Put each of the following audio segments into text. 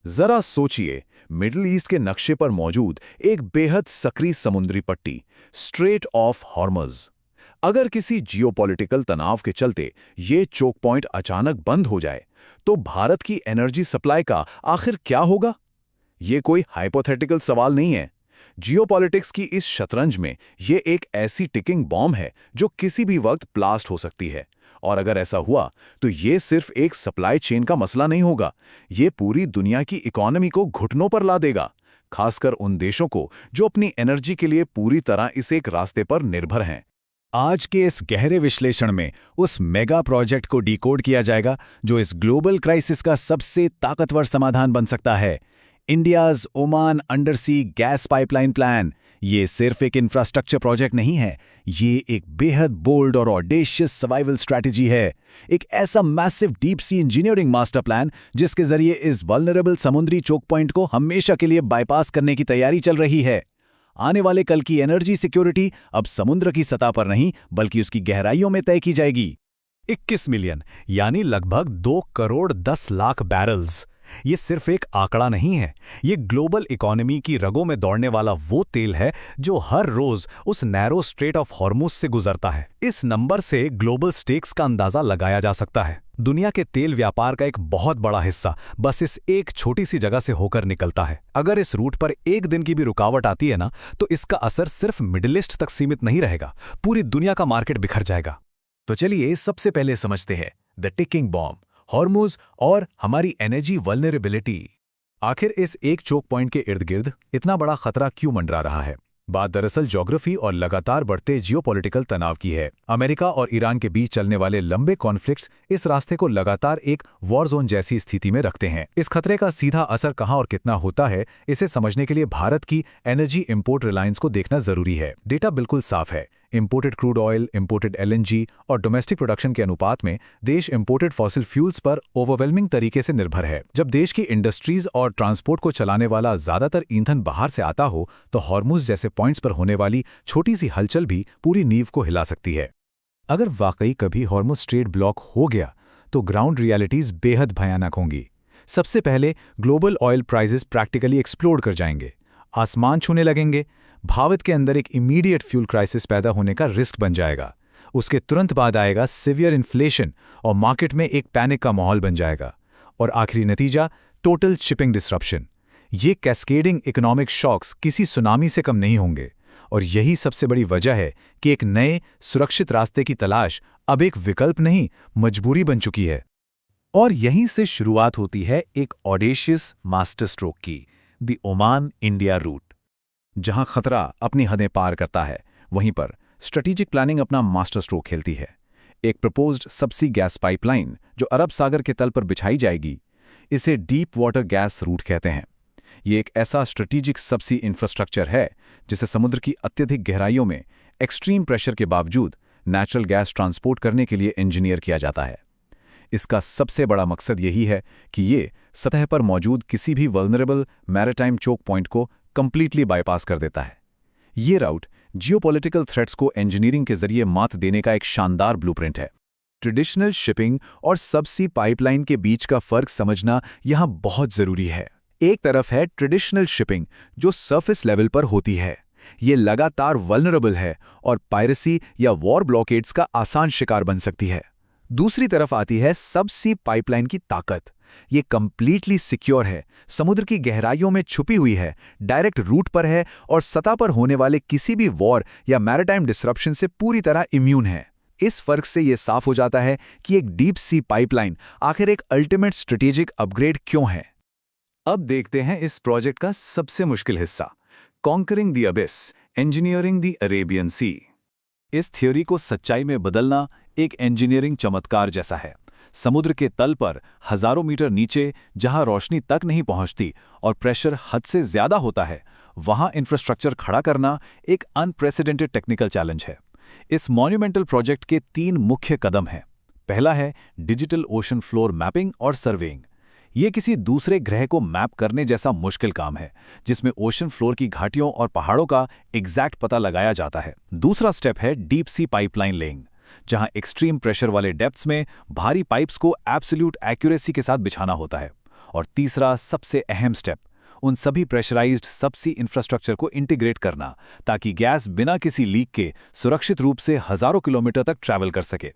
जरा सोचिए, middle east के नक्शे पर मौजूद एक बेहद सक्रिय समुद्री पट्टी, स्ट्रेट ऑफ हॉर्मज। अगर किसी जियोपॉलिटिकल तनाव के चलते ये चोक पॉइंट अचानक बंद हो जाए, तो भारत की एनर्जी सप्लाई का आखिर क्या होगा? ये कोई हाइपोथेटिकल सवाल नहीं है। जियोपॉलिटिक्स की इस शतरंज में ये एक ऐसी टिकिंग बॉम्ब है जो किसी भी वक्त ब्लास्ट हो सकती है। और अगर ऐसा हुआ, तो ये सिर्फ एक सप्लाई चेन का मसला नहीं होगा, ये पूरी दुनिया की इकोनॉमी को घुटनों पर ला देगा, खासकर उन देशों को जो अपनी एनर्जी के लिए पूरी तरह इस एक रास्ते पर निर्भर हैं। आज के इस गहरे विश्लेषण में उस मेगा प्रोजेक्ट को डिकोड किया जाएगा जो इस ग्लोबल क्राइसिस का सबसे ताकतवर समाधान बन सकता है, India's Oman undersea gas pipeline plan. ये सिर्फ एक इंफ्रास्ट्रक्चर प्रोजेक्ट नहीं है, ये एक बेहद बोल्ड और ऑडेशियस सर्वाइवल स्ट्रैटेजी है। एक ऐसा massive deep sea engineering master plan जिसके जरिए इस वल्नरेबल समुद्री चोक पॉइंट को हमेशा के लिए बाईपास करने की तैयारी चल रही है। आने वाले कल की एनर्जी सिक्योरिटी अब समुद्र की सतह पर नहीं, बल्कि उसकी गहराइयों में तय की जाएगी। 21 मिलियन यानी लगभग 2 करोड़ 10 लाख बैरल्स। ये सिर्फ एक आंकड़ा नहीं है, ये ग्लोबल इकोनॉमी की रगों में दौड़ने वाला वो तेल है जो हर रोज उस नैरो स्ट्रेट ऑफ हॉर्मुज से गुजरता है। इस नंबर से ग्लोबल स्टेक्स का अंदाजा लगाया जा सकता है। दुनिया के तेल व्यापार का एक बहुत बड़ा हिस्सा बस इस एक छोटी सी जगह से होकर निकलता है। अगर इस रूट पर एक दिन की भी रुकावट आती है ना, तो इसका असर सिर्फ मिडिल ईस्ट तक सीमित नहीं रहेगा, पूरी दुनिया का मार्केट बिखर जाएगा। तो चलिए सबसे पहले समझते हैं द टिकिंग बॉम्ब, हॉर्मुज और हमारी एनर्जी वल्नरेबिलिटी। आखिर इस एक चोक पॉइंट के इर्द गिर्द इतना बड़ा खतरा क्यों मंडरा रहा है? बात दरअसल ज्योग्राफी और लगातार बढ़ते जियोपॉलिटिकल तनाव की है। अमेरिका और ईरान के बीच चलने वाले लंबे कॉन्फ्लिक्ट्स इस रास्ते को लगातार एक वॉर जोन जैसी स्थिति में रखते हैं। इस खतरे का सीधा असर कहां और कितना होता है, इसे समझने के लिए भारत की एनर्जी इंपोर्ट रिलायंस को देखना जरूरी है। डेटा बिल्कुल साफ है। Imported crude oil, imported LNG और डोमेस्टिक प्रोडक्शन के अनुपात में देश इंपोर्टेड फॉसिल फ्यूल्स पर ओवरवेलमिंग तरीके से निर्भर है। जब देश की इंडस्ट्रीज और ट्रांसपोर्ट को चलाने वाला ज्यादातर ईंधन बाहर से आता हो, तो हॉर्मुज जैसे पॉइंट्स पर होने वाली छोटी सी हलचल भी पूरी नींव को हिला सकती है। अगर वाकई कभी हॉर्मुज स्ट्रेट ब्लॉक हो गया, तो ग्राउंड रियलिटीज बेहद भयानक होंगी। सबसे पहले global oil prices practically explode कर जाएंगे, आसमान छूने लगेंगे। भारत के अंदर एक इमीडिएट फ्यूल क्राइसिस पैदा होने का रिस्क बन जाएगा। उसके तुरंत बाद आएगा सीवियर इन्फ्लेशन और मार्केट में एक पैनिक का माहौल बन जाएगा। और आखिरी नतीजा, टोटल शिपिंग डिसरप्शन। ये कैस्केडिंग इकोनॉमिक शॉक्स किसी सुनामी से कम नहीं होंगे। और यही सबसे बड़ी वजह है कि एक नए सुरक्षित रास्ते की तलाश अब एक विकल्प नहीं, मजबूरी बन चुकी है। और यहीं से शुरुआत होती है एक ऑडेशियस मास्टर स्ट्रोक की, द ओमान इंडिया रूट। जहां खतरा अपनी हदें पार करता है, वहीं पर स्ट्रेटेजिक प्लानिंग अपना मास्टर स्ट्रोक खेलती है। एक प्रपोज्ड सबसी गैस पाइपलाइन जो अरब सागर के तल पर बिछाई जाएगी, इसे डीप वाटर गैस रूट कहते हैं। ये एक ऐसा स्ट्रेटेजिक सबसी इंफ्रास्ट्रक्चर है जिसे समुद्र की अत्यधिक गहराइयों में एक्सट्रीम प्रेशर के बावजूद नेचुरल गैस ट्रांसपोर्ट करने के लिए इंजीनियर किया जाता है। इसका सबसे बड़ा मकसद यही है कि ये सतह पर मौजूद किसी भी वल्नरेबल मैरिटाइम चोक पॉइंट को कंप्लीटली बाईपास कर देता है। ये राउट जियोपॉलिटिकल थ्रेट्स को इंजीनियरिंग के जरिए मात देने का एक शानदार ब्लूप्रिंट है। ट्रेडिशनल शिपिंग और सबसी पाइपलाइन के बीच का फर्क समझना यहां बहुत जरूरी है। एक तरफ है ट्रेडिशनल शिपिंग जो सरफेस लेवल पर होती है, ये लगातार वल्नरेबल है और पायरेसी या वॉर ब्लॉकेड्स का आसान शिकार बन सकती है। दूसरी तरफ आती है सबसी पाइपलाइन की ताकत। ये कंप्लीटली सिक्योर है, समुद्र की गहराइयों में छुपी हुई है, डायरेक्ट रूट पर है और सतह पर होने वाले किसी भी वॉर या मैरिटाइम डिसरप्शन से पूरी तरह इम्यून है। इस फर्क से यह साफ हो जाता है कि एक डीप सी पाइपलाइन आखिर एक अल्टीमेट स्ट्रेटेजिक अपग्रेड क्यों है। अब देखते हैं इस प्रोजेक्ट का सबसे मुश्किल हिस्सा, conquering the abyss, engineering the Arabian Sea. इस थ्योरी को सच्चाई में बदलना एक इंजीनियरिंग चमत्कार जैसा है। समुद्र के तल पर हजारों मीटर नीचे, जहां रोशनी तक नहीं पहुंचती और प्रेशर हद से ज्यादा होता है, वहां इंफ्रास्ट्रक्चर खड़ा करना एक अनप्रेसिडेंटेड टेक्निकल चैलेंज है। इस मॉन्यूमेंटल प्रोजेक्ट के 3 मुख्य कदम हैं। पहला है डिजिटल ओशन फ्लोर मैपिंग और सर्वेइंग। ये किसी दूसरे ग्रह को मैप करने जैसा मुश्किल काम है, जिसमें ओशन फ्लोर की घाटियों और पहाड़ों का एग्जैक्ट पता लगाया जाता है। दूसरा स्टेप है डीप सी पाइपलाइन लेइंग, जहां एक्सट्रीम प्रेशर वाले डेप्थ्स में भारी पाइप्स को एब्सोल्यूट एक्यूरेसी के साथ बिछाना होता है। और तीसरा सबसे अहम स्टेप, उन सभी प्रेशराइज्ड सबसी इंफ्रास्ट्रक्चर को इंटीग्रेट करना ताकि गैस बिना किसी लीक के सुरक्षित रूप से हजारों किलोमीटर तक ट्रैवल कर सके।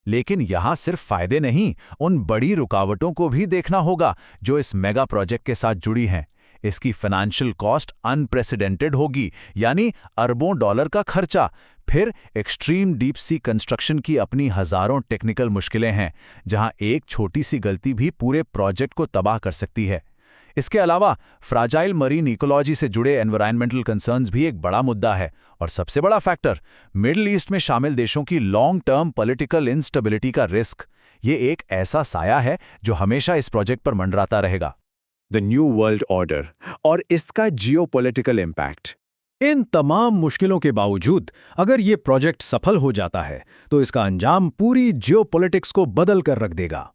लेकिन यहां सिर्फ फायदे नहीं, उन बड़ी रुकावटों को भी देखना होगा जो इस मेगा प्रोजेक्ट के साथ जुड़ी हैं। इसकी फाइनेंशियल कॉस्ट अनप्रेसिडेंटेड होगी, यानी अरबों डॉलर का खर्चा। फिर एक्सट्रीम डीप सी कंस्ट्रक्शन की अपनी हजारों टेक्निकल मुश्किलें हैं, जहां एक छोटी सी गलती भी पूरे प्रोजेक्ट को तबाह कर सकती है। इसके अलावा फ्राजाइल मरीन इकोलॉजी से जुड़े एनवायरमेंटल कंसर्न्स भी एक बड़ा मुद्दा है, और सबसे बड़ा फैक्टर मिडिल ईस्ट में शामिल देशों की लॉन्ग टर्म पॉलिटिकल इंस्टेबिलिटी का रिस्क। ये एक ऐसा साया है जो हमेशा इस प्रोजेक्ट पर मंडराता रहेगा। द न्यू वर्ल्ड ऑर्डर और इसका जियोपॉलिटिकल इम्पैक्ट। इन तमाम मुश्किलों के बावजूद अगर ये प्रोजेक्ट सफल हो जाता है तो इसका अंजाम पूरी जियोपॉलिटिक्स को बदल कर रख देगा।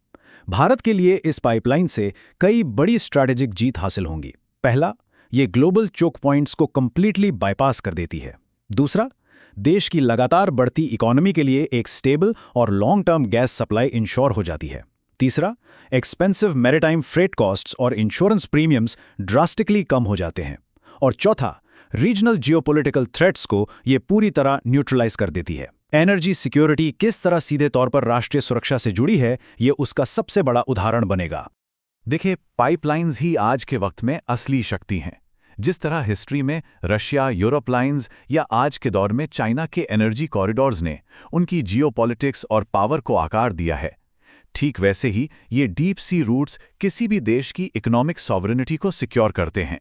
भारत के लिए इस पाइपलाइन से कई बड़ी स्ट्रैटेजिक जीत हासिल होंगी। पहला, ये ग्लोबल चोक पॉइंट्स को कंप्लीटली बाईपास कर देती है। दूसरा, देश की लगातार बढ़ती इकोनॉमी के लिए एक स्टेबल और long term gas supply ensure हो जाती है। तीसरा, एक्सपेंसिव मैरिटाइम फ्रेट कॉस्ट्स और इंश्योरेंस प्रीमियम्स ड्रास्टिकली कम हो जाते हैं। और चौथा, रीजनल जियोपॉलिटिकल थ्रेट्स को ये पूरी तरह न्यूट्रलाइज कर देती है। एनर्जी सिक्योरिटी किस तरह सीधे तौर पर राष्ट्रीय सुरक्षा से जुड़ी है, ये उसका सबसे बड़ा उदाहरण बनेगा। देखिए, पाइपलाइंस ही आज के वक्त में असली शक्ति हैं। जिस तरह हिस्ट्री में रशिया, यूरोप लाइंस या आज के दौर में चाइना के एनर्जी कॉरिडोर्स ने उनकी जियोपॉलिटिक्स और पावर को आकार दिया है, ठीक वैसे ही ये डीप सी रूट्स किसी भी देश की इकोनॉमिक सॉवरेनिटी को सिक्योर करते हैं।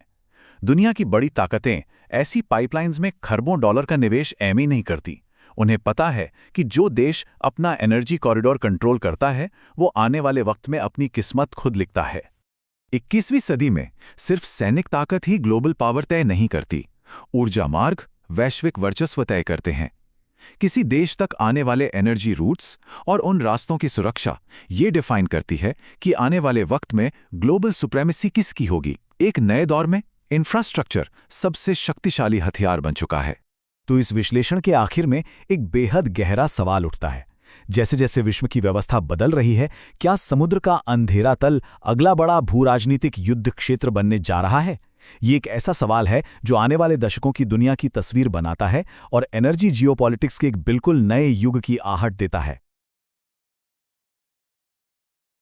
दुनिया की बड़ी ताकतें ऐसी पाइपलाइंस में खरबों डॉलर का निवेश ऐम ही नहीं करती। उन्हें पता है कि जो देश अपना एनर्जी कॉरिडोर कंट्रोल करता है वो आने वाले वक्त में अपनी किस्मत खुद लिखता है। 21वीं सदी में सिर्फ सैनिक ताकत ही ग्लोबल पावर तय नहीं करती, ऊर्जा मार्ग वैश्विक वर्चस्व तय करते हैं। किसी देश तक आने वाले एनर्जी रूट्स और उन रास्तों की सुरक्षा ये डिफाइन करती है कि आने वाले वक्त में ग्लोबल सुप्रीमेसी किसकी होगी। एक नए दौर में इंफ्रास्ट्रक्चर सबसे शक्तिशाली हथियार बन चुका है। तो इस विश्लेषण के आखिर में एक बेहद गहरा सवाल उठता है। जैसे जैसे विश्व की व्यवस्था बदल रही है, क्या समुद्र का अंधेरा तल अगला बड़ा भूराजनीतिक युद्ध क्षेत्र बनने जा रहा है? ये एक ऐसा सवाल है जो आने वाले दशकों की दुनिया की तस्वीर बनाता है और एनर्जी जियोपॉलिटिक्स के एक बिल्कुल नए युग की आहट देता है।